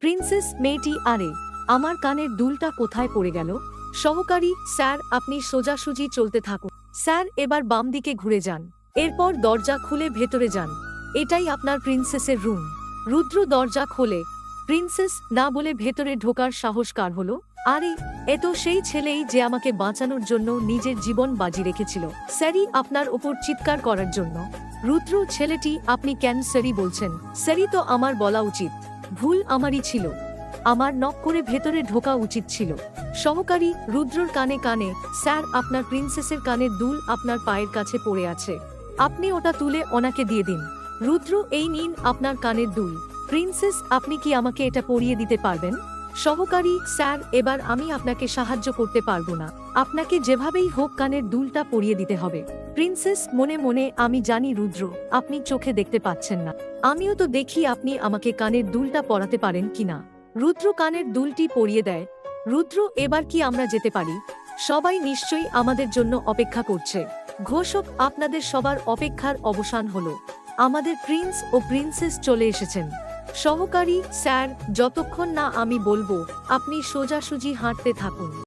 Princess মেয়েটি আরে আমার কানের দুলটা কোথায় পড়ে গেল? সহকারী স্যার আপনি সোজাসুজি চলতে থাকুন স্যার এবার বাম দিকে ঘুরে যান, এরপর দরজা খুলে ভেতরে যান, এটাই আপনার প্রিন্সেসের রুম। রুদ্র দরজা খোলে। প্রিন্সেস না বলে ভেতরে ঢোকার সাহস কার হলো? আরে এ তো সেই ছেলেই যে আমাকে বাঁচানোর জন্য নিজের জীবন বাজি রেখেছিল। স্যারি আপনার ওপর চিৎকার করার জন্য। রুদ্র ছেলেটি আপনি কেন স্যারি বলছেন? স্যারি তো আমার বলা উচিত, ভুল আমারই ছিল, আমার নক করে ভেতরে ঢোকা উচিত ছিল। সহকারী রুদ্রর কানে কানে স্যার আপনার প্রিন্সেসের কানের দুল আপনার পায়ের কাছে পড়ে আছে, আপনি ওটা তুলে ওনাকে দিয়ে দিন। রুদ্র এই নিন আপনার কানের দুল। প্রিন্সেস আপনি কি আমাকে এটা পরিয়ে দিতে পারবেন? সহকারী স্যার এবার আমি আপনাকে সাহায্য করতে পারবো না, আপনাকে যেভাবেই হোক কানের দুলটা পরিয়ে দিতে হবে। প্রিন্সেস মনে মনে আমি জানি রুদ্র আপনি চোখে দেখতে পাচ্ছেন না, আমিও তো দেখি আপনি আমাকে কানের দুলটা পরাতে পারেন কিনা। রুদ্র কানের দুলটি পরিয়ে দেয়। রুদ্র এবার কি আমরা যেতে পারি? সবাই নিশ্চয়ই আমাদের জন্য অপেক্ষা করছে। ঘোষক আপনাদের সবার অপেক্ষার অবসান হলো, আমাদের প্রিন্স ও প্রিন্সেস চলে এসেছেন। সহকারী স্যার যতক্ষণ না আমি বলবো আপনি সোজাসুজি হাঁটতে থাকুন।